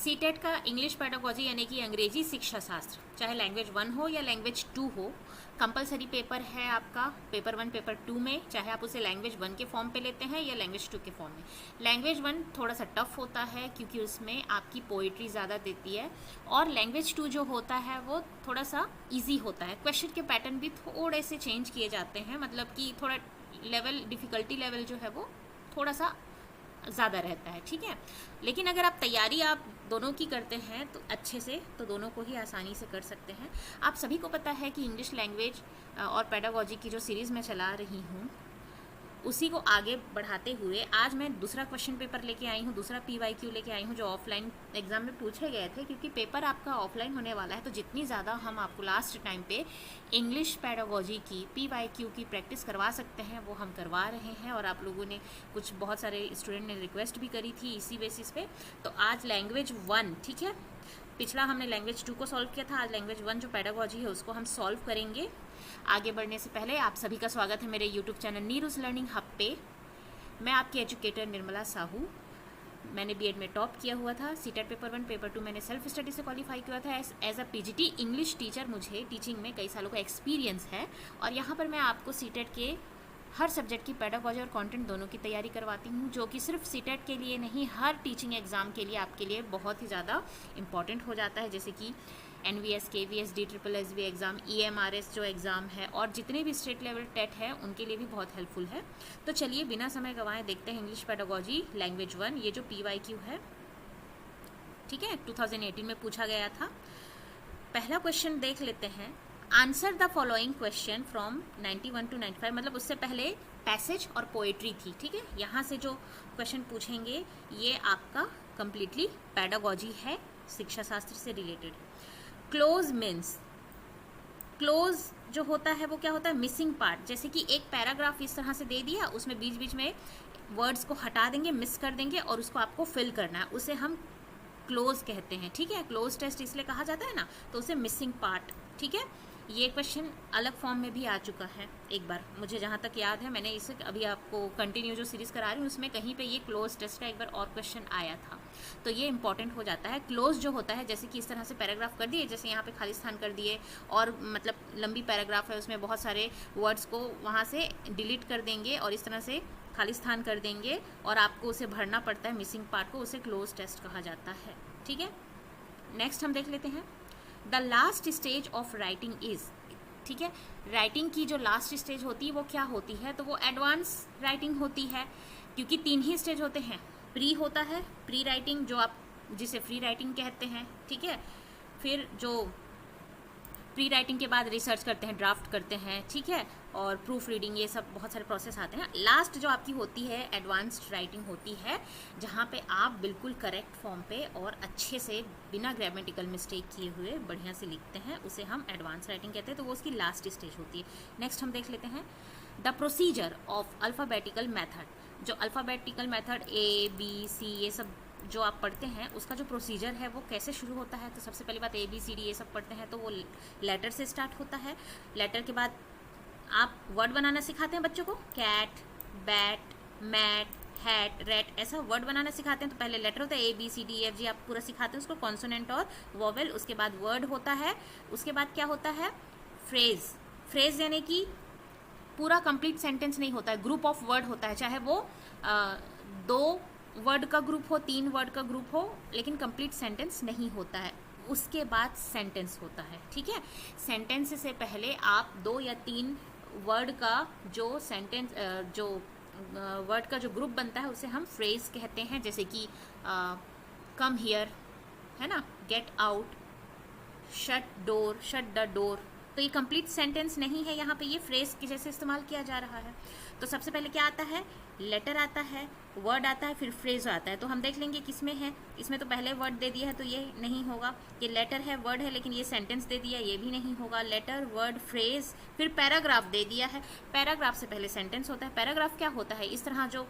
CTET का English pedagogy यानी कि अंग्रेजी शिक्षा शास्त्र, चाहे लैंग्वेज 1 हो या लैंग्वेज 2 हो, कंपलसरी पेपर है आपका पेपर 1 पेपर 2 में, चाहे आप उसे लैंग्वेज 1 के फॉर्म पे लेते हैं या लैंग्वेज 2 के फॉर्म में। लैंग्वेज 1 थोड़ा सा टफ होता है क्योंकि उसमें आपकी पोइट्री ज़्यादा देती है, और लैंग्वेज 2 जो होता है वो थोड़ा सा ईजी होता है। क्वेश्चन के पैटर्न भी थोड़े से चेंज किए जाते हैं, मतलब कि थोड़ा लेवल डिफ़िकल्टी लेवल जो है वो थोड़ा सा ज़्यादा रहता है, ठीक है। लेकिन अगर आप तैयारी आप दोनों की करते हैं तो अच्छे से, तो दोनों को ही आसानी से कर सकते हैं। आप सभी को पता है कि इंग्लिश लैंग्वेज और पेडागोजी की जो सीरीज़ मैं चला रही हूँ उसी को आगे बढ़ाते हुए आज मैं दूसरा क्वेश्चन पेपर लेके आई हूँ, दूसरा PYQ लेके आई हूँ जो ऑफलाइन एग्जाम में पूछे गए थे। क्योंकि पेपर आपका ऑफलाइन होने वाला है तो जितनी ज़्यादा हम आपको लास्ट टाइम पे इंग्लिश पेडागोजी की PYQ की प्रैक्टिस करवा सकते हैं वो हम करवा रहे हैं। और आप लोगों ने बहुत सारे स्टूडेंट ने रिक्वेस्ट भी करी थी इसी बेसिस पे। तो आज लैंग्वेज 1, ठीक है, पिछला हमने लैंग्वेज 2 को सॉल्व किया था, आज लैंग्वेज 1 जो पेडागोजी है उसको हम सॉल्व करेंगे। आगे बढ़ने से पहले आप सभी का स्वागत है मेरे यूट्यूब चैनल नीरूज लर्निंग हब पे। मैं आपकी एजुकेटर निर्मला साहू। मैंने बीएड में टॉप किया हुआ था, सीटेट पेपर 1 पेपर 2 मैंने सेल्फ स्टडी से क्वालिफाई किया था। As a PGT English teacher मुझे टीचिंग में कई सालों का एक्सपीरियंस है, और यहाँ पर मैं आपको सीटेट के हर सब्जेक्ट की पेडागोजी और कंटेंट दोनों की तैयारी करवाती हूँ, जो कि सिर्फ सीटेट के लिए नहीं, हर टीचिंग एग्जाम के लिए आपके लिए बहुत ही ज़्यादा इंपॉर्टेंट हो जाता है। जैसे कि NVS, KVS, DSSB exam, EMRS जो एग्ज़ाम है, और जितने भी स्टेट लेवल टेट है उनके लिए भी बहुत हेल्पफुल है। तो चलिए बिना समय गंवाए देखते हैं इंग्लिश पेडागोजी लैंग्वेज 1, ये जो PYQ है, ठीक है, 2018 में पूछा गया था। पहला क्वेश्चन देख लेते हैं। Answer the following question from 91 to 95, मतलब उससे पहले पैसेज और पोएट्री थी, ठीक है। यहाँ से जो क्वेश्चन पूछेंगे ये आपका कंप्लीटली पेडागोजी है, शिक्षा शास्त्र से रिलेटेड। क्लोज मीन्स, क्लोज जो होता है वो क्या होता है, मिसिंग पार्ट। जैसे कि एक पैराग्राफ इस तरह से दे दिया, उसमें बीच बीच में वर्ड्स को हटा देंगे, मिस कर देंगे, और उसको आपको फिल करना है, उसे हम क्लोज कहते हैं, ठीक है। क्लोज टेस्ट इसलिए कहा जाता है ना, तो उसे मिसिंग पार्ट, ठीक है। ये क्वेश्चन अलग फॉर्म में भी आ चुका है एक बार, मुझे जहाँ तक याद है, मैंने इसे अभी आपको कंटिन्यू जो सीरीज़ करा रही हूँ उसमें कहीं पे ये क्लोज टेस्ट का एक बार और क्वेश्चन आया था। तो ये इंपॉर्टेंट हो जाता है। क्लोज जो होता है, जैसे कि इस तरह से पैराग्राफ कर दिए, जैसे यहाँ पे खाली स्थान कर दिए, और मतलब लंबी पैराग्राफ है उसमें बहुत सारे वर्ड्स को वहाँ से डिलीट कर देंगे और इस तरह से खाली स्थान कर देंगे, और आपको उसे भरना पड़ता है मिसिंग पार्ट को, उसे क्लोज टेस्ट कहा जाता है, ठीक है। नेक्स्ट हम देख लेते हैं। The last stage of writing is, ठीक है। राइटिंग की जो लास्ट स्टेज होती है वो क्या होती है, तो वो एडवांस राइटिंग होती है, क्योंकि 3 ही स्टेज होते हैं। प्री होता है, प्री राइटिंग जो आप जिसे फ्री राइटिंग कहते हैं, ठीक है। फिर जो प्री राइटिंग के बाद रिसर्च करते हैं, ड्राफ्ट करते हैं, ठीक है, और प्रूफ रीडिंग, ये सब बहुत सारे प्रोसेस आते हैं। लास्ट जो आपकी होती है एडवांस्ड राइटिंग होती है, जहाँ पे आप बिल्कुल करेक्ट फॉर्म पे और अच्छे से बिना ग्रामेटिकल मिस्टेक किए हुए बढ़िया से लिखते हैं, उसे हम एडवांस राइटिंग कहते हैं। तो वो उसकी लास्ट स्टेज होती है। नेक्स्ट हम देख लेते हैं the procedure of alphabetical method. जो अल्फ़ाबेटिकल मैथड ABC ये सब जो आप पढ़ते हैं उसका जो प्रोसीजर है वो कैसे शुरू होता है, तो सबसे पहली बात ABCD ये सब पढ़ते हैं तो वो लेटर से स्टार्ट होता है। लेटर के बाद आप वर्ड बनाना सिखाते हैं बच्चों को, cat, bat, mat, hat, rat, ऐसा वर्ड बनाना सिखाते हैं। तो पहले लेटर होता है ABCDEFG, आप पूरा सिखाते हैं उसको, कॉन्सोनेंट और वोवेल। उसके बाद वर्ड होता है, उसके बाद क्या होता है, फ्रेज। फ्रेज यानी कि पूरा कंप्लीट सेंटेंस नहीं होता है, ग्रुप ऑफ वर्ड होता है, चाहे वो 2 वर्ड का ग्रुप हो, 3 वर्ड का ग्रुप हो, लेकिन कंप्लीट सेंटेंस नहीं होता है। उसके बाद सेंटेंस होता है, ठीक है। सेंटेंस से पहले आप 2 या 3 वर्ड का जो सेंटेंस जो वर्ड का जो ग्रुप बनता है उसे हम फ्रेज कहते हैं। जैसे कि कम हियर है ना, get out, shut door, shut the door. तो ये कंप्लीट सेंटेंस नहीं है, यहाँ पे ये फ्रेज के जैसे इस्तेमाल किया जा रहा है। तो सबसे पहले क्या आता है, लेटर आता है, वर्ड आता है, फिर फ्रेज आता है। तो हम देख लेंगे किसमें है। इसमें तो पहले वर्ड दे दिया है तो ये नहीं होगा, ये लेटर है, वर्ड है, लेकिन ये सेंटेंस दे दिया, ये भी नहीं होगा। लेटर, वर्ड, फ्रेज, फिर पैराग्राफ दे दिया है। पैराग्राफ से पहले सेंटेंस होता है। पैराग्राफ क्या होता है, इस तरह जो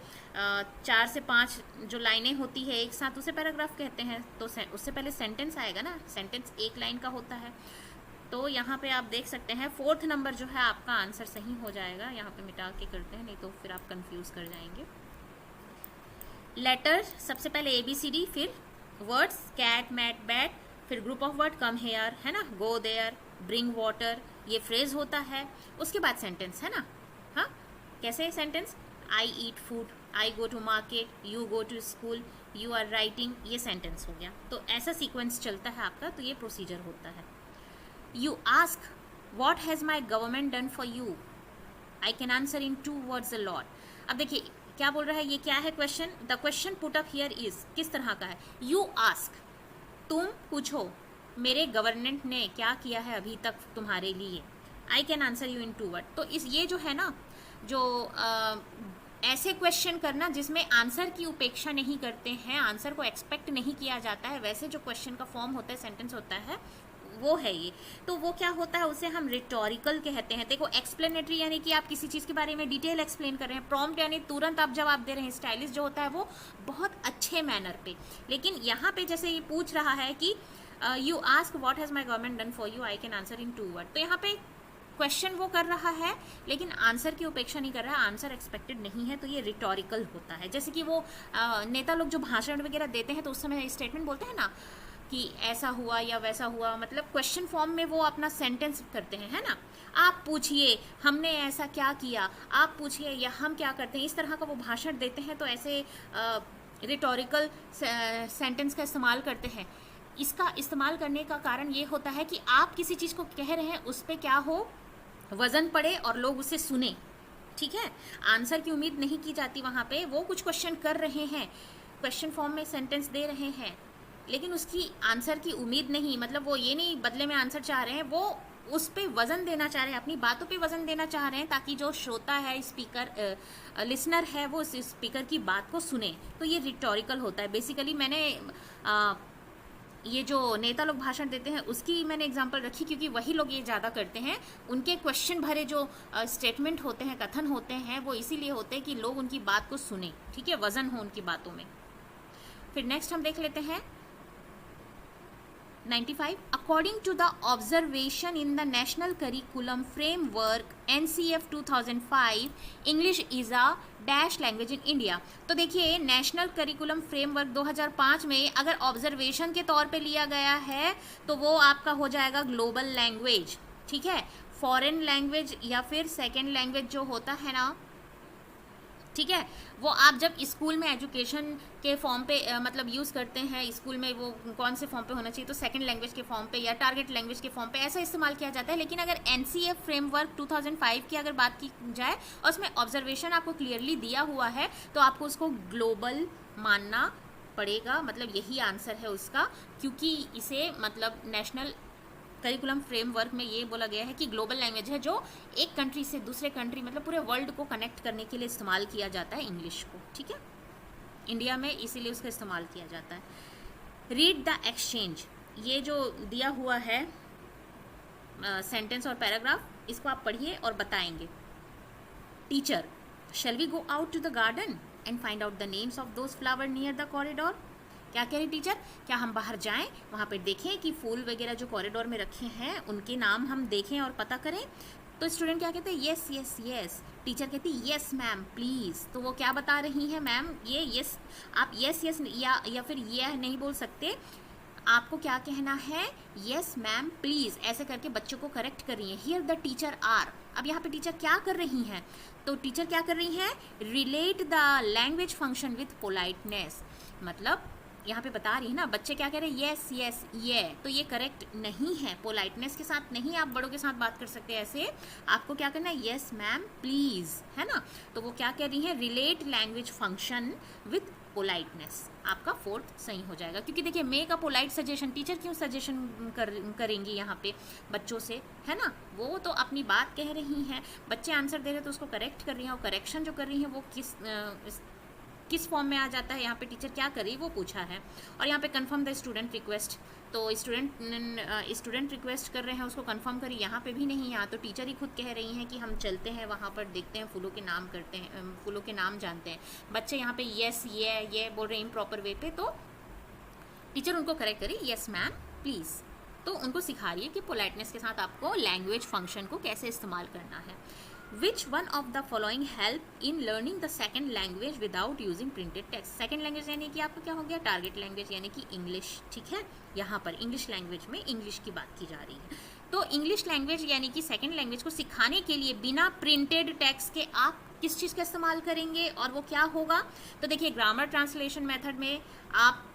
4 से 5 जो लाइनें होती है एक साथ, उसे पैराग्राफ कहते हैं। तो उससे पहले सेंटेंस आएगा ना, सेंटेंस 1 लाइन का होता है। तो यहाँ पे आप देख सकते हैं 4th नंबर जो है आपका आंसर सही हो जाएगा। यहाँ पे मिटा के करते हैं, नहीं तो फिर आप कंफ्यूज कर जाएंगे। लेटर सबसे पहले ABCD, फिर वर्ड्स कैट मैट बैट, फिर group of word come here, है ना, गो देयर, ब्रिंग वाटर, ये फ्रेज होता है। उसके बाद सेंटेंस, है ना, हाँ कैसे sentence, I eat food, I go to market, you go to school, you are writing, ये सेंटेंस हो गया। तो ऐसा सीक्वेंस चलता है आपका, तो ये प्रोसीजर होता है। You ask what has my government done for you, I can answer in 2 words a lot। अब देखिए क्या बोल रहा है, ये क्या है question, the question put up here is, किस तरह का है, यू आस्क, तुम पूछो मेरे गवर्नमेंट ने क्या किया है अभी तक तुम्हारे लिए, I can answer you in 2 words। तो इस ये जो है ना, जो ऐसे क्वेश्चन करना जिसमें आंसर की उपेक्षा नहीं करते हैं, आंसर को एक्सपेक्ट नहीं किया जाता है, वैसे जो क्वेश्चन का फॉर्म होता है, सेंटेंस होता है, वो है ये। तो वो क्या होता है, उसे हम रिटोरिकल कहते हैं। देखो एक्सप्लेनेटरी यानी कि आप किसी चीज़ के बारे में डिटेल एक्सप्लेन कर रहे हैं, प्रॉम्प्ट यानी तुरंत आप जवाब दे रहे हैं, स्टाइलिश जो होता है वो बहुत अच्छे मैनर पे। लेकिन यहाँ पे जैसे ये पूछ रहा है कि you ask what has my government done for you, I can answer in 2 words, तो यहाँ पे क्वेश्चन वो कर रहा है लेकिन आंसर की उपेक्षा नहीं कर रहा है, आंसर एक्सपेक्टेड नहीं है, तो ये रिटोरिकल होता है। जैसे कि वो नेता लोग जो भाषण वगैरह देते हैं तो उस समय स्टेटमेंट बोलते हैं ना कि ऐसा हुआ या वैसा हुआ, मतलब क्वेश्चन फॉर्म में वो अपना सेंटेंस करते हैं, है ना, आप पूछिए हमने ऐसा क्या किया, आप पूछिए या हम क्या करते हैं, इस तरह का वो भाषण देते हैं। तो ऐसे रिटोरिकल सेंटेंस का इस्तेमाल करते हैं। इसका इस्तेमाल करने का कारण ये होता है कि आप किसी चीज़ को कह रहे हैं, उस पर क्या हो, वजन पड़े और लोग उसे सुने, ठीक है। आंसर की उम्मीद नहीं की जाती वहाँ पे, वो कुछ क्वेश्चन कर रहे हैं, क्वेश्चन फॉर्म में सेंटेंस दे रहे हैं, लेकिन उसकी आंसर की उम्मीद नहीं, मतलब वो ये नहीं बदले में आंसर चाह रहे हैं, वो उस पे वजन देना चाह रहे हैं, अपनी बातों पे वजन देना चाह रहे हैं, ताकि जो श्रोता है, स्पीकर लिसनर है, वो उस स्पीकर की बात को सुने। तो ये रिटोरिकल होता है बेसिकली। मैंने ये जो नेता लोग भाषण देते हैं उसकी मैंने एग्जांपल रखी क्योंकि वही लोग ये ज़्यादा करते हैं। उनके क्वेश्चन भरे जो स्टेटमेंट होते हैं, कथन होते हैं, वो इसीलिए होते हैं कि लोग उनकी बात को सुने, ठीक है, वजन हो उनकी बातों में। फिर नेक्स्ट हम देख लेते हैं 95, according to the observation in the national curriculum framework NCF 2005, English is a dash language in India. तो देखिए नेशनल करिकुलम फ्रेमवर्क 2005 में अगर ऑब्जर्वेशन के तौर पे लिया गया है तो वो आपका हो जाएगा ग्लोबल लैंग्वेज, ठीक है। फॉरेन लैंग्वेज या फिर सेकेंड लैंग्वेज जो होता है ना, ठीक है, वो आप जब स्कूल में एजुकेशन के फॉर्म पे मतलब यूज़ करते हैं, स्कूल में वो कौन से फॉर्म पे होना चाहिए, तो सेकंड लैंग्वेज के फॉर्म पे या टारगेट लैंग्वेज के फॉर्म पे ऐसा इस्तेमाल किया जाता है। लेकिन अगर NCF फ्रेमवर्क 2005 की अगर बात की जाए और उसमें ऑब्जर्वेशन आपको क्लियरली दिया हुआ है तो आपको उसको ग्लोबल मानना पड़ेगा, मतलब यही आंसर है उसका, क्योंकि इसे मतलब नेशनल करिकुलम फ्रेमवर्क में ये बोला गया है कि ग्लोबल लैंग्वेज है जो एक कंट्री से दूसरे कंट्री मतलब पूरे वर्ल्ड को कनेक्ट करने के लिए इस्तेमाल किया जाता है इंग्लिश को, ठीक है, इंडिया में इसीलिए उसका इस्तेमाल किया जाता है। रीड द एक्सचेंज, ये जो दिया हुआ है सेंटेंस और पैराग्राफ, इसको आप पढ़िए और बताएंगे। Teacher, shall we go out to the garden and find out the names of those flower near the corridor. क्या कह रही टीचर, क्या हम बाहर जाएं, वहाँ पर देखें कि फूल वगैरह जो कॉरिडोर में रखे हैं उनके नाम हम देखें और पता करें। तो स्टूडेंट क्या कहते हैं, येस येस येस। टीचर कहती है येस मैम प्लीज़। तो वो क्या बता रही हैं, मैम ये येस, आप येस येस या फिर ये नहीं बोल सकते, आपको क्या कहना है, येस मैम प्लीज़, ऐसे करके बच्चों को करेक्ट कर रही है। हियर द टीचर आर, अब यहाँ पे टीचर क्या कर रही हैं, तो टीचर क्या कर रही हैं, relate the language function with politeness, मतलब यहाँ पे बता रही है ना, बच्चे क्या कह रहे हैं, येस येस ये, तो ये करेक्ट नहीं है, पोलाइटनेस के साथ नहीं आप बड़ों के साथ बात कर सकते हैं ऐसे, आपको क्या करना है, येस मैम प्लीज़, है ना। तो वो क्या कह रही है, relate language function with politeness, आपका 4th सही हो जाएगा। क्योंकि देखिए make a polite suggestion, teacher क्यों सजेशन करेंगी यहाँ पे बच्चों से, है ना, वो तो अपनी बात कह रही हैं, बच्चे आंसर दे रहे हैं तो उसको करेक्ट कर रही हैं, और करेक्शन जो कर रही हैं वो किस फॉर्म में आ जाता है, यहाँ पे टीचर क्या करी वो पूछा है। और यहाँ पे कंफर्म द स्टूडेंट रिक्वेस्ट, तो स्टूडेंट रिक्वेस्ट कर रहे हैं उसको कंफर्म करी, यहाँ पे भी नहीं, यहाँ तो टीचर ही खुद कह रही हैं कि हम चलते हैं वहाँ पर, देखते हैं, फूलों के नाम करते हैं, फूलों के नाम जानते हैं। बच्चे यहाँ पे येस ये बोल रहे हैं इम्प्रॉपर वे पे, तो टीचर उनको करेक्ट करी, येस मैम प्लीज़, तो उनको सिखा रही है कि पोलाइटनेस के साथ आपको लैंग्वेज फंक्शन को कैसे इस्तेमाल करना है। विच one of the following help in learning the second language without using printed text. Second language यानी कि आपका क्या हो गया, टारगेट लैंग्वेज यानी कि इंग्लिश, ठीक है। यहाँ पर इंग्लिश लैंग्वेज में इंग्लिश की बात की जा रही है। तो इंग्लिश लैंग्वेज यानी कि सेकेंड लैंग्वेज को सिखाने के लिए बिना प्रिंटेड टेक्स्ट के आप किस चीज़ का इस्तेमाल करेंगे और वो क्या होगा। तो देखिए, ग्रामर ट्रांसलेशन मेथड में आप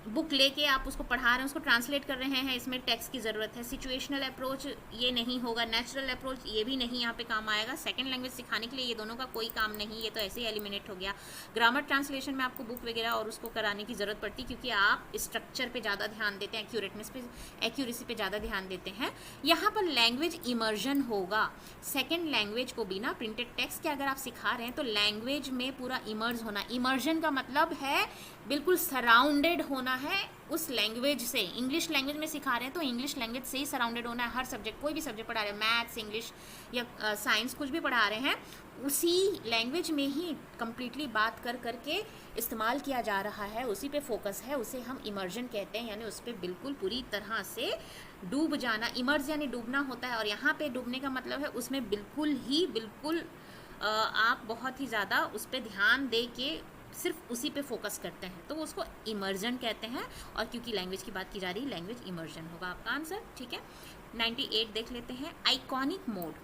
बुक लेके आप उसको पढ़ा रहे हैं, उसको ट्रांसलेट कर रहे हैं, इसमें टेक्स्ट की ज़रूरत है। सिचुएशनल अप्रोच ये नहीं होगा, नेचुरल अप्रोच ये भी नहीं यहाँ पे काम आएगा। सेकंड लैंग्वेज सिखाने के लिए ये दोनों का कोई काम नहीं, ये तो ऐसे ही एलिमिनेट हो गया। ग्रामर ट्रांसलेशन में आपको बुक वगैरह और उसको कराने की ज़रूरत पड़ती, क्योंकि आप स्ट्रक्चर पे ज़्यादा ध्यान देते हैं, एक्यूरेटनेस पे, एक्यूरेसी पे ज़्यादा ध्यान देते हैं। यहाँ पर लैंग्वेज इमर्जन होगा। सेकेंड लैंग्वेज को बिना प्रिंटेड टेक्स्ट के अगर आप सिखा रहे हैं तो लैंग्वेज में पूरा इमर्ज होना। इमर्जन का मतलब है बिल्कुल सराउंडेड होना है उस लैंग्वेज से। इंग्लिश लैंग्वेज में सिखा रहे हैं तो इंग्लिश लैंग्वेज से ही सराउंडेड होना है। हर सब्जेक्ट, कोई भी सब्जेक्ट पढ़ा रहे हैं, मैथ्स, इंग्लिश या साइंस, कुछ भी पढ़ा रहे हैं, उसी लैंग्वेज में ही कंप्लीटली बात कर करके इस्तेमाल किया जा रहा है, उसी पे फोकस है, उसे हम इमर्जन कहते हैं। यानी उस पर बिल्कुल पूरी तरह से डूब जाना। इमर्ज यानी डूबना होता है, और यहाँ पे डूबने का मतलब है उसमें बिल्कुल आप बहुत ही ज़्यादा उस पर ध्यान दे के सिर्फ उसी पे फोकस करते हैं, तो उसको इमर्जन कहते हैं। और क्योंकि लैंग्वेज की बात की जा रही है, लैंग्वेज इमर्जन होगा आपका आंसर, ठीक है। 98 देख लेते हैं। Iconic mode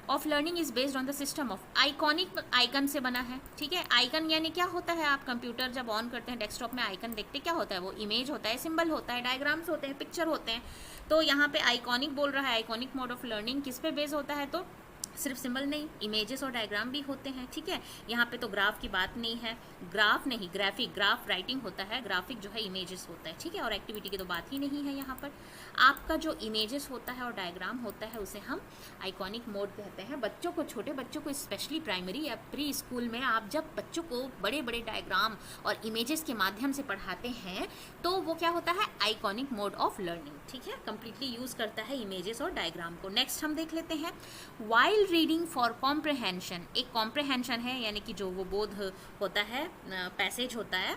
of learning is based on the system of. Iconic icon से बना है, ठीक है। आइकन यानी क्या होता है, आप कंप्यूटर जब ऑन करते हैं, डेस्कटॉप में आइकन देखते क्या होता है, वो इमेज होता है, सिंबल होता है, डायग्राम्स होते हैं, पिक्चर होते हैं। तो यहाँ पे आइकॉनिक बोल रहा है। आइकॉनिक मोड ऑफ लर्निंग किस पे बेस होता है, तो सिर्फ सिंबल नहीं, इमेजेस और डायग्राम भी होते हैं, ठीक है। यहाँ पे तो ग्राफ की बात नहीं है, ग्राफ नहीं, ग्राफिक, ग्राफ राइटिंग होता है, ग्राफिक जो है इमेजेस होता है, ठीक है। और एक्टिविटी की तो बात ही नहीं है यहाँ पर। आपका जो इमेजेस होता है और डायग्राम होता है उसे हम आइकॉनिक मोड कहते हैं। बच्चों को, छोटे बच्चों को स्पेशली प्राइमरी या प्री स्कूल में आप जब बच्चों को बड़े बड़े डायग्राम और इमेजेस के माध्यम से पढ़ाते हैं तो वो क्या होता है, आइकॉनिक मोड ऑफ लर्निंग, ठीक है। कंप्लीटली यूज करता है इमेजेस और डायग्राम को। नेक्स्ट हम देख लेते हैं वाइल रीडिंग फॉर कॉम्प्रहेंशन। एक कॉम्प्रहेंशन है, यानी कि जो वो बोध होता है, पैसेज होता है,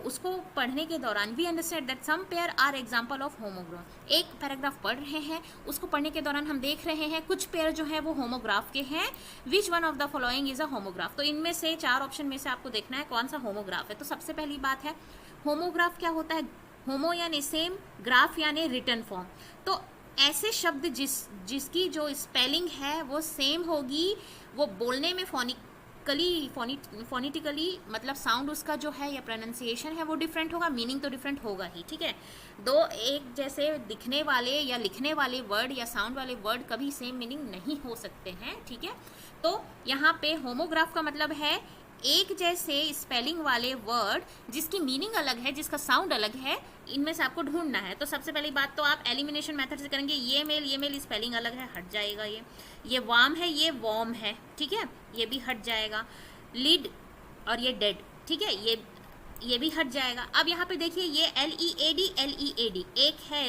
उसको पढ़ने के दौरान we understand that some pair are example of homograph. एक पैराग्राफ पढ़ रहे हैं, उसको पढ़ने के दौरान हम देख रहे हैं कुछ पेयर जो है वो होमोग्राफ के हैं। विच one of the following is a homograph. तो इनमें से 4 ऑप्शन में से आपको देखना है कौन सा होमोग्राफ है। तो सबसे पहली बात है, होमोग्राफ क्या होता है, होमो यानी सेम, ग्राफ यानी रिटन फॉर्म। तो ऐसे शब्द जिसकी जो स्पेलिंग है वो सेम होगी, वो बोलने में फोनिटिकली मतलब साउंड उसका जो है या प्रोनाउंसिएशन है वो डिफरेंट होगा, मीनिंग तो डिफरेंट होगा ही, ठीक है। दो एक जैसे दिखने वाले या लिखने वाले वर्ड या साउंड वाले वर्ड कभी सेम मीनिंग नहीं हो सकते हैं, ठीक है। तो यहाँ पे होमोग्राफ का मतलब है एक जैसे स्पेलिंग वाले वर्ड जिसकी मीनिंग अलग है, जिसका साउंड अलग है, इनमें से आपको ढूंढना है। तो सबसे पहली बात तो आप एलिमिनेशन मेथड से करेंगे। ये मेल स्पेलिंग अलग है, हट जाएगा। ये वार्म है, ये वॉर्म है, ठीक है, ये भी हट जाएगा। लीड और ये डेड, ठीक है, ये भी हट जाएगा। अब यहाँ पे देखिए, ये LEAD, एक है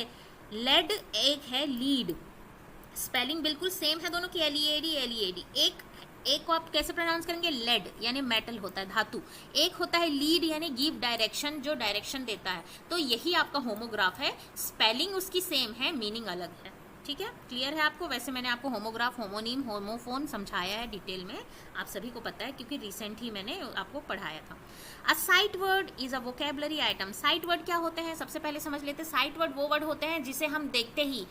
लेड, एक है लीड। स्पेलिंग बिल्कुल सेम है दोनों की, LEAD। एक को आप कैसे प्रोनाउंस करेंगे, लेड यानी मेटल होता है, धातु। एक होता है लीड यानी गिव डायरेक्शन, जो डायरेक्शन देता है। तो यही आपका होमोग्राफ है, स्पेलिंग उसकी सेम है, मीनिंग अलग है, ठीक है। क्लियर है आपको। वैसे मैंने आपको होमोग्राफ, होमोनीम, होमोफोन समझाया है डिटेल में, आप सभी को पता है क्योंकि रिसेंट ही मैंने आपको पढ़ाया था। A sight word is a vocabulary item. Sight word क्या होते हैं, सबसे पहले समझ लेते हैं। साइट वर्ड वो वर्ड होते हैं जिसे हम देखते ही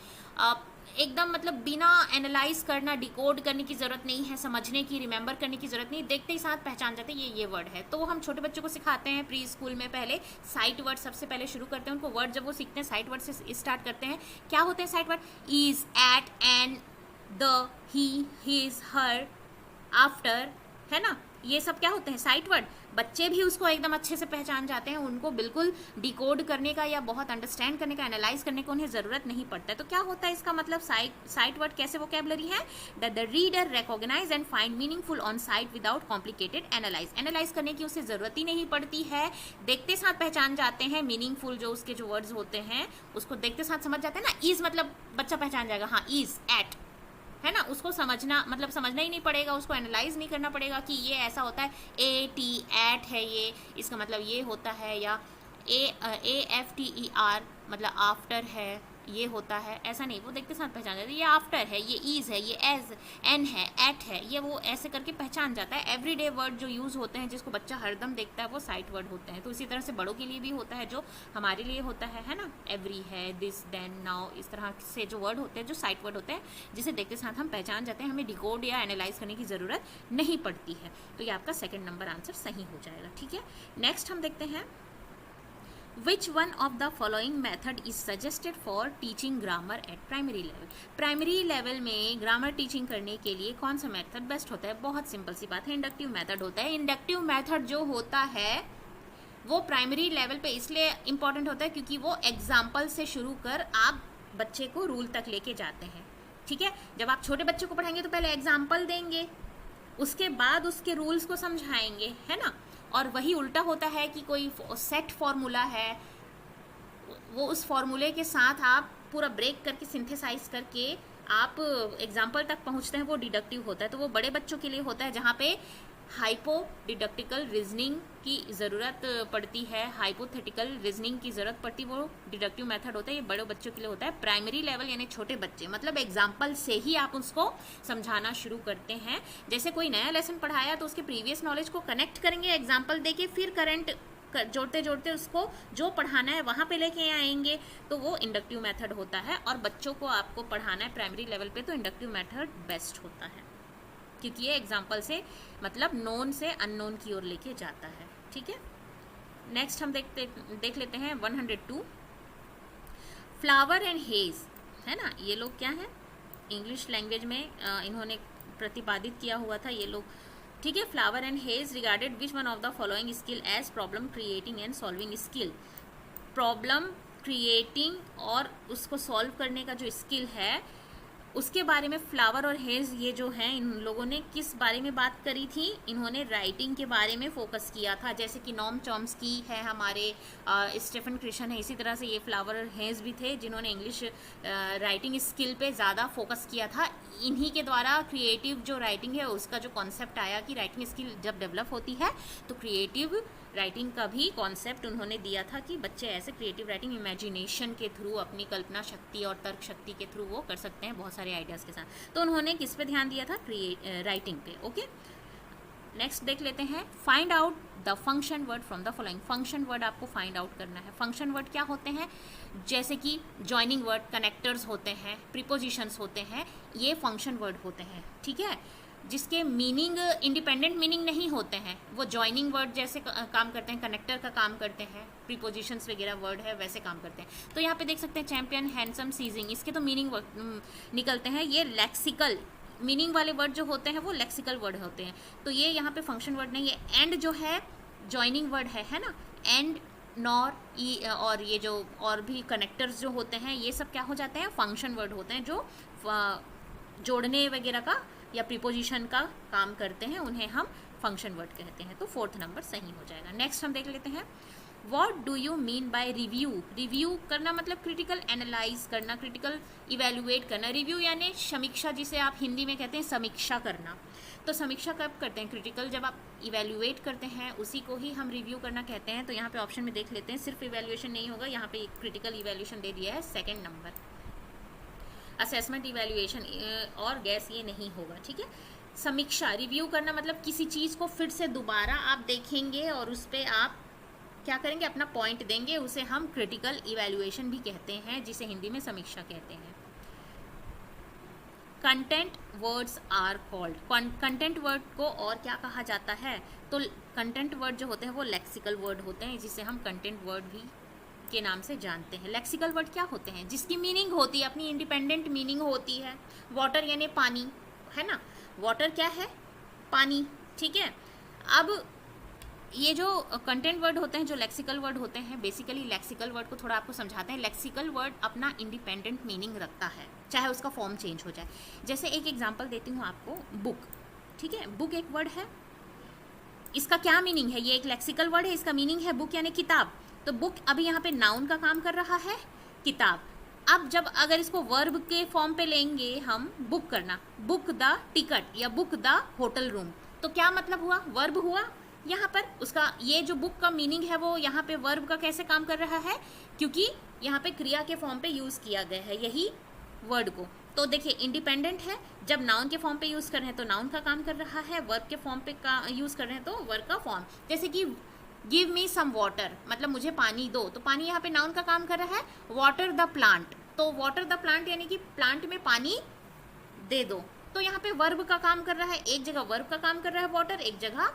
एकदम मतलब बिना एनालाइज करना, डिकोड करने की ज़रूरत नहीं है, समझने की, रिमेंबर करने की ज़रूरत नहीं, देखते ही साथ पहचान जाते हैं ये वर्ड है। तो हम छोटे बच्चों को सिखाते हैं प्री स्कूल में, पहले साइट वर्ड सबसे पहले शुरू करते हैं उनको। वर्ड जब वो सीखते हैं साइट वर्ड से स्टार्ट करते हैं। क्या होते हैं sight word, is, at, and, the, he, his, her, after, है ना, ये सब क्या होते हैं, साइट वर्ड। बच्चे भी उसको एकदम अच्छे से पहचान जाते हैं, उनको बिल्कुल डिकोड करने का या बहुत अंडरस्टैंड करने का, एनालाइज करने को उन्हें ज़रूरत नहीं पड़ता है। तो क्या होता है इसका मतलब, साइट वर्ड कैसे वोकेबलरी है, that the reader recognise and find meaningful on sight without complicated analyse करने की उसे ज़रूरत ही नहीं पड़ती है, देखते साथ पहचान जाते हैं। मीनिंगफुल जो उसके जो वर्ड्स होते हैं उसको देखते साथ समझ जाते हैं ना। ईज मतलब बच्चा पहचान जाएगा, हाँ ईज, एट, है ना, उसको समझना मतलब समझना ही नहीं पड़ेगा, उसको एनालाइज नहीं करना पड़ेगा कि ये ऐसा होता है, AT, एट है ये, इसका मतलब ये होता है, या AFTER मतलब आफ्टर है, ये होता है, ऐसा नहीं, वो देखते साथ पहचान जाता है, ये आफ्टर है, ये इज है, ये एज, एन है, एट है, ये वो ऐसे करके पहचान जाता है। एवरीडे वर्ड जो यूज़ होते हैं जिसको बच्चा हरदम देखता है वो साइट वर्ड होते हैं। तो इसी तरह से बड़ों के लिए भी होता है, जो हमारे लिए होता है ना, एवरी है, दिस, देन, नाउ, इस तरह से जो वर्ड होते हैं जो साइट वर्ड होते हैं जिसे देखते साथ हम पहचान जाते हैं, हमें डिकोड या एनालाइज करने की ज़रूरत नहीं पड़ती है। तो ये आपका सेकेंड नंबर आंसर सही हो जाएगा। ठीक है, नेक्स्ट हम देखते हैं Which one of the following method is suggested for teaching grammar at primary level? Primary level में ग्रामर टीचिंग करने के लिए कौन सा मेथड बेस्ट होता है? बहुत सिंपल सी बात है, इंडक्टिव मेथड होता है। इंडक्टिव मेथड जो होता है वो प्राइमरी लेवल पे इसलिए इम्पॉर्टेंट होता है क्योंकि वो एग्जाम्पल से शुरू कर आप बच्चे को रूल तक लेके जाते हैं। ठीक है, जब आप छोटे बच्चे को पढ़ाएंगे तो पहले एग्जाम्पल देंगे, उसके बाद उसके रूल्स को समझाएंगे, है ना। और वही उल्टा होता है कि कोई सेट फॉर्मूला है, वो उस फॉर्मूले के साथ आप पूरा ब्रेक करके सिंथेसाइज करके आप एग्जाम्पल तक पहुंचते हैं, वो डिडक्टिव होता है। तो वो बड़े बच्चों के लिए होता है जहाँ पे हाइपो डिडक्टिकल रीजनिंग की ज़रूरत पड़ती है, हाइपोथेटिकल रीजनिंग की ज़रूरत पड़ती, वो डिडक्टिव मेथड होता है। ये बड़े बच्चों के लिए होता है। प्राइमरी लेवल यानी छोटे बच्चे, मतलब एग्जाम्पल से ही आप उसको समझाना शुरू करते हैं। जैसे कोई नया लेसन पढ़ाया तो उसके प्रीवियस नॉलेज को कनेक्ट करेंगे एग्जाम्पल देके, फिर करंट जोड़ते जोड़ते उसको जो पढ़ाना है वहाँ पे लेके आएंगे, तो वो इंडक्टिव मेथड होता है। और बच्चों को आपको पढ़ाना है प्राइमरी लेवल पे तो इंडक्टिव मेथड बेस्ट होता है, क्योंकि ये एग्जाम्पल से मतलब नोन से अननोन की ओर लेके जाता है। ठीक है, नेक्स्ट हम देख लेते हैं 102 फ्लावर एंड हेज, है ना। ये लोग क्या है, इंग्लिश लैंग्वेज में इन्होंने प्रतिपादित किया हुआ था ये लोग। ठीक है, flower and has regarded which one of the following skill as problem creating and solving skill. Problem creating और उसको सॉल्व करने का जो स्किल है उसके बारे में फ्लावर और हेज ये जो हैं, इन लोगों ने किस बारे में बात करी थी, इन्होंने राइटिंग के बारे में फोकस किया था। जैसे कि नॉम चॉम्स्की है हमारे, स्टीफन क्रिशन है, इसी तरह से ये फ्लावर और हेज भी थे जिन्होंने इंग्लिश राइटिंग स्किल पे ज़्यादा फोकस किया था। इन्हीं के द्वारा क्रिएटिव जो राइटिंग है उसका जो कॉन्सेप्ट आया कि राइटिंग स्किल जब डेवलप होती है तो क्रिएटिव राइटिंग का भी कॉन्सेप्ट उन्होंने दिया था कि बच्चे ऐसे क्रिएटिव राइटिंग इमेजिनेशन के थ्रू, अपनी कल्पना शक्ति और तर्क शक्ति के थ्रू वो कर सकते हैं बहुत सारे आइडियाज़ के साथ। तो उन्होंने किस पे ध्यान दिया था, राइटिंग पे। ओके, नेक्स्ट देख लेते हैं find out the function word from the following. Function word आपको फाइंड आउट करना है। फंक्शन वर्ड क्या होते हैं, जैसे कि जॉइनिंग वर्ड, कनेक्टर्स होते हैं, प्रीपोजिशंस होते हैं, ये फंक्शन वर्ड होते हैं। ठीक है, जिसके मीनिंग इंडिपेंडेंट मीनिंग नहीं होते हैं, वो जॉइनिंग वर्ड जैसे काम करते हैं, कनेक्टर का काम करते हैं, प्रीपोजिशंस वगैरह वर्ड है वैसे काम करते हैं। तो यहाँ पे देख सकते हैं चैंपियन, हैंडसम, सीजिंग, इसके तो मीनिंग निकलते हैं। ये लेक्सिकल मीनिंग वाले वर्ड जो होते हैं वो लेक्सिकल वर्ड होते हैं। तो ये यहाँ पे फंक्शन वर्ड नहीं है। एंड जो है जॉइनिंग वर्ड है ना, एंड, नॉर, ई, और ये जो और भी कनेक्टर्स जो होते हैं ये सब क्या हो जाते हैं, फंक्शन वर्ड होते हैं, जो जोड़ने वगैरह का या प्रीपोजिशन का काम करते हैं, उन्हें हम फंक्शन वर्ड कहते हैं। तो फोर्थ नंबर सही हो जाएगा। नेक्स्ट हम देख लेते हैं what do you mean by review. Review करना मतलब क्रिटिकल एनालाइज करना, क्रिटिकल इवेल्युएट करना। रिव्यू यानी समीक्षा, जिसे आप हिंदी में कहते हैं समीक्षा करना। तो समीक्षा कब करते हैं, क्रिटिकल जब आप इवेल्युएट करते हैं उसी को ही हम रिव्यू करना कहते हैं। तो यहाँ पे ऑप्शन में देख लेते हैं, सिर्फ इवेल्युएशन नहीं होगा, यहाँ पे क्रिटिकल इवेल्युएशन दे दिया है सेकेंड नंबर। असेसमेंट, इवेल्युएशन और गैस ये नहीं होगा। ठीक है, समीक्षा, रिव्यू करना मतलब किसी चीज़ को फिर से दोबारा आप देखेंगे और उस पर आप क्या करेंगे, अपना पॉइंट देंगे, उसे हम क्रिटिकल इवेल्युएशन भी कहते हैं, जिसे हिंदी में समीक्षा कहते हैं। Content words are called, content word को और क्या कहा जाता है, तो कंटेंट वर्ड जो होते हैं वो लेक्सिकल वर्ड होते हैं, जिसे हम कंटेंट वर्ड भी के नाम से जानते हैं। लेक्सिकल वर्ड क्या होते हैं, जिसकी मीनिंग होती है, अपनी इंडिपेंडेंट मीनिंग होती है। वाटर यानी पानी, है ना, वाटर क्या है, पानी। ठीक है, अब ये जो कंटेंट वर्ड होते हैं, जो लेक्सिकल वर्ड होते हैं, बेसिकली लेक्सिकल वर्ड को थोड़ा आपको समझाते हैं। लेक्सिकल वर्ड अपना इंडिपेंडेंट मीनिंग रखता है, चाहे उसका फॉर्म चेंज हो जाए। जैसे एक एग्जांपल देती हूँ आपको, बुक। ठीक है, बुक एक वर्ड है, इसका क्या मीनिंग है, ये एक लेक्सिकल वर्ड है, इसका मीनिंग है बुक यानी किताब। तो बुक अभी यहाँ पे नाउन का काम कर रहा है, किताब। अब जब अगर इसको वर्ब के फॉर्म पे लेंगे हम, बुक करना, बुक द टिकट या बुक द होटल रूम, तो क्या मतलब हुआ, वर्ब हुआ। यहाँ पर उसका ये जो बुक का मीनिंग है वो यहाँ पे वर्ब का कैसे काम कर रहा है, क्योंकि यहाँ पे क्रिया के फॉर्म पे यूज़ किया गया है यही वर्ड को। तो देखिए इंडिपेंडेंट है, जब नाउन के फॉर्म पे यूज़ कर रहे हैं तो नाउन का काम कर रहा है, वर्ब के फॉर्म पे यूज़ कर रहे हैं तो वर्ब का फॉर्म। जैसे कि गिव मी सम वाटर, मतलब मुझे पानी दो, तो पानी यहाँ पे नाउन का काम कर रहा है। वाटर द प्लांट, तो वाटर द प्लांट यानी कि प्लांट में पानी दे दो, तो यहाँ पे वर्ब का काम कर रहा है। एक जगह वर्ब का काम कर रहा है वाटर, एक जगह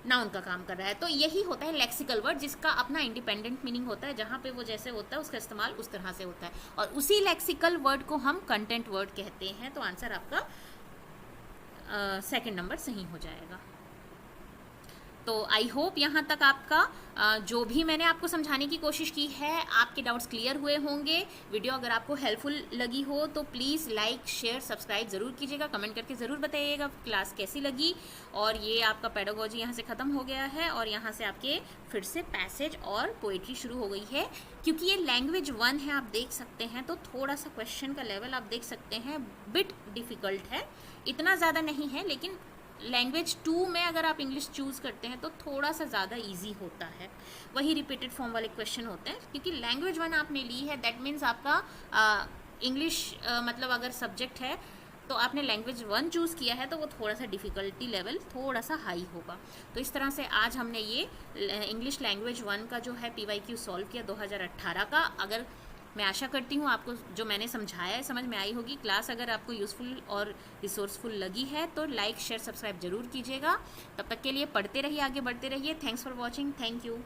नाउन का काम कर रहा है। तो यही होता है लेक्सिकल वर्ड, जिसका अपना इंडिपेंडेंट मीनिंग होता है, जहाँ पे वो जैसे होता है उसका इस्तेमाल उस तरह से होता है, और उसी लेक्सिकल वर्ड को हम कंटेंट वर्ड कहते हैं। तो आंसर आपका सेकंड नंबर सही हो जाएगा। तो आई होप यहाँ तक आपका जो भी मैंने आपको समझाने की कोशिश की है आपके डाउट्स क्लियर हुए होंगे। वीडियो अगर आपको हेल्पफुल लगी हो तो प्लीज़ लाइक शेयर सब्सक्राइब ज़रूर कीजिएगा, कमेंट करके ज़रूर बताइएगा क्लास कैसी लगी। और ये आपका पेडागोजी यहाँ से ख़त्म हो गया है, और यहाँ से आपके फिर से पैसेज और पोइट्री शुरू हो गई है। क्योंकि ये लैंग्वेज 1 है, आप देख सकते हैं, तो थोड़ा सा क्वेश्चन का लेवल आप देख सकते हैं बिट डिफ़िकल्ट है, इतना ज़्यादा नहीं है। लेकिन लैंग्वेज 2 में अगर आप इंग्लिश चूज़ करते हैं तो थोड़ा सा ज़्यादा इजी होता है, वही रिपीटेड फॉर्म वाले क्वेश्चन होते हैं। क्योंकि लैंग्वेज 1 आपने ली है, दैट मीन्स आपका इंग्लिश मतलब अगर सब्जेक्ट है तो आपने लैंग्वेज 1 चूज़ किया है, तो वो थोड़ा सा डिफ़िकल्टी लेवल थोड़ा सा हाई होगा। तो इस तरह से आज हमने ये इंग्लिश लैंग्वेज 1 का जो है PYQ सॉल्व किया 2018 का। अगर मैं आशा करती हूँ आपको जो मैंने समझाया है समझ में आई होगी। क्लास अगर आपको यूज़फुल और रिसोर्सफुल लगी है तो लाइक शेयर सब्सक्राइब जरूर कीजिएगा। तब तक के लिए पढ़ते रहिए, आगे बढ़ते रहिए। Thanks for watching, thank you.